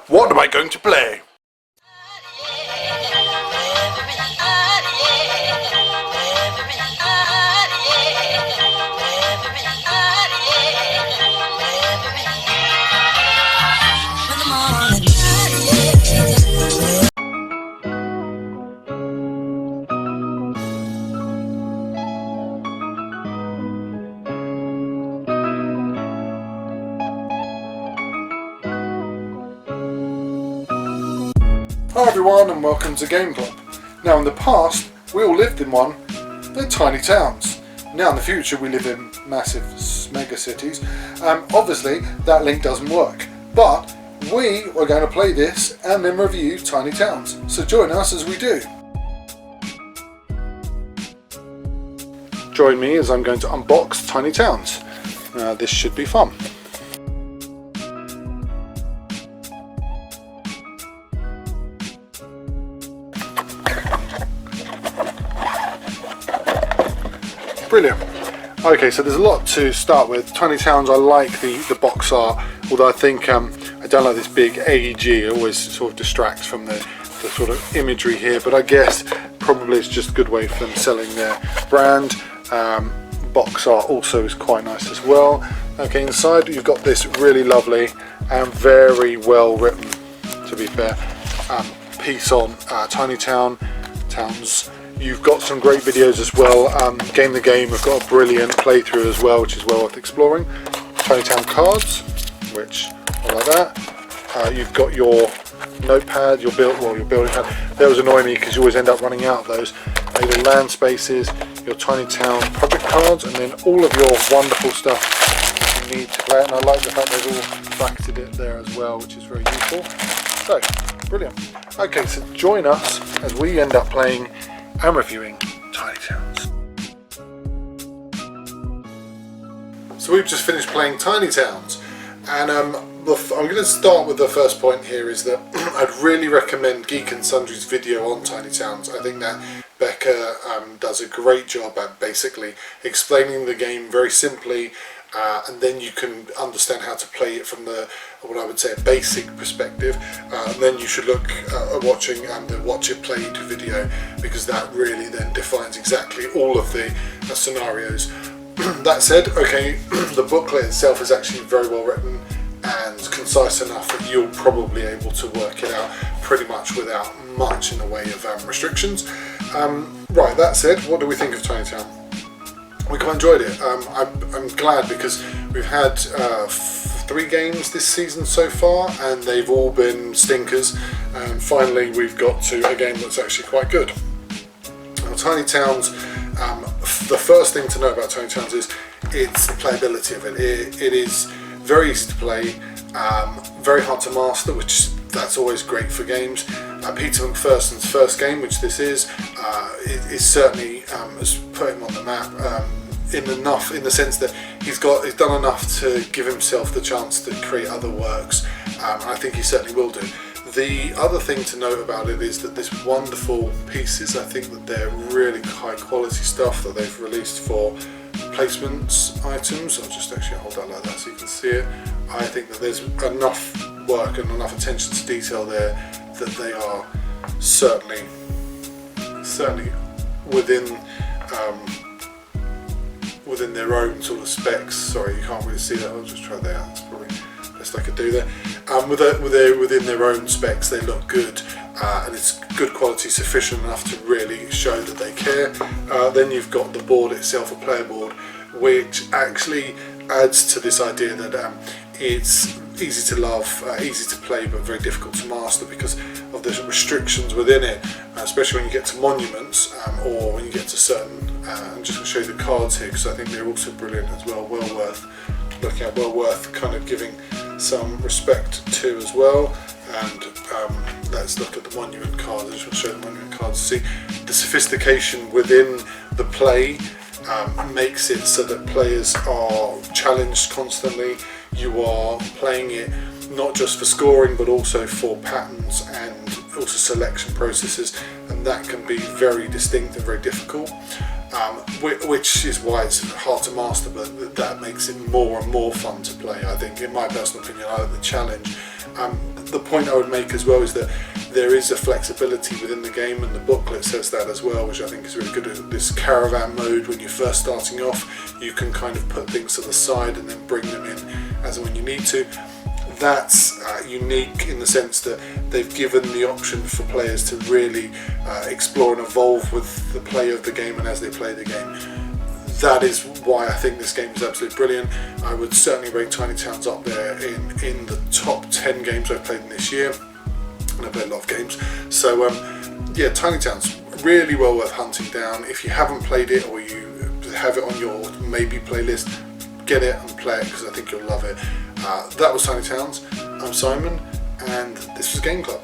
What am I going to play? Hi everyone and welcome to Game Club. Now in the past we all lived in one. They're tiny towns. Now in the future we live in massive mega cities. Obviously that link doesn't work, but we are going to play this and then review tiny towns. So join us as we do. Join me as I'm going to unbox Tiny Towns. This should be fun. Brilliant. Okay, so there's a lot to start with. Tiny Towns, I like the box art, although I think I don't like this big AEG. It always sort of distracts from the sort of imagery here, but I guess probably it's just a good way for them selling their brand. Box art also is quite nice as well. Okay, inside you've got this really lovely and very well written, to be fair, piece on Tiny Towns. You've got some great videos as well. Game the Game have got a brilliant playthrough as well, which is well worth exploring. Tiny Town cards, which I like that. You've got your notepad, your building pad. They always annoy me because you always end up running out of those. Your land spaces, your Tiny Town project cards, and then all of your wonderful stuff you need to play. And I like the fact they've all bracketed it there as well, which is very useful. So, brilliant. Okay, so join us as we end up playing and reviewing Tiny Towns. So we've just finished playing Tiny Towns, and I'm going to start with the first point here, is that I'd really recommend Geek and Sundry's video on Tiny Towns. I think that Becca does a great job at basically explaining the game very simply, and then you can understand how to play it from what I would say a basic perspective, and then you should look at watching the Watch It Played video, because that really then defines exactly all of the scenarios. That said, okay, the booklet itself is actually very well written and concise enough that you'll probably be able to work it out pretty much without much in the way of restrictions. Right, that said, what do we think of Tiny Town? We quite enjoyed it. I'm glad because we've had 3 games this season so far and they've all been stinkers, and finally we've got to a game that's actually quite good. Now, Tiny Towns, the first thing to know about Tiny Towns is its playability of it. It is very easy to play, very hard to master, which that's always great for games. Peter McPherson's first game, which this is certainly has put him on the map in the sense that he's done enough to give himself the chance to create other works, and I think he certainly will do. The other thing to note about it is that there's wonderful pieces. I think that they're really high quality stuff that they've released for placements items. I'll just actually hold that like that so you can see it. I think that there's enough work and enough attention to detail there that they are certainly within their own sort of specs. Sorry, you can't really see that. I'll just try that out. That's probably the best I could do there. Within their own specs, they look good, and it's good quality, sufficient enough to really show that they care. Then you've got the board itself, a player board, which actually adds to this idea that it's easy to love, easy to play, but very difficult to master because of the restrictions within it, especially when you get to monuments, or when you get to certain, I'm just going to show you the cards here because I think they're also brilliant as well, well worth looking at, well worth kind of giving some respect to as well. And let's look at the monument cards. I just want to show the monument cards. See, the sophistication within the play makes it so that players are challenged constantly. You are playing it not just for scoring but also for patterns and also selection processes, and that can be very distinct and very difficult. which is why it's hard to master, but that makes it more and more fun to play. I think, in my personal opinion, I like the challenge. The point I would make as well is that there is a flexibility within the game, and the booklet says that as well, which I think is really good. This caravan mode, when you're first starting off, you can kind of put things to the side and then bring them in as and when you need to. That's unique in the sense that they've given the option for players to really explore and evolve with the play of the game and as they play the game. That is why I think this game is absolutely brilliant. I would certainly rate Tiny Towns up there in the top 10 games I've played in this year, and I've played a lot of games. So yeah, Tiny Towns, really well worth hunting down. If you haven't played it, or you have it on your maybe playlist, get it and play it, because I think you'll love it. That was Tiny Towns. I'm Simon, and this was Game Club.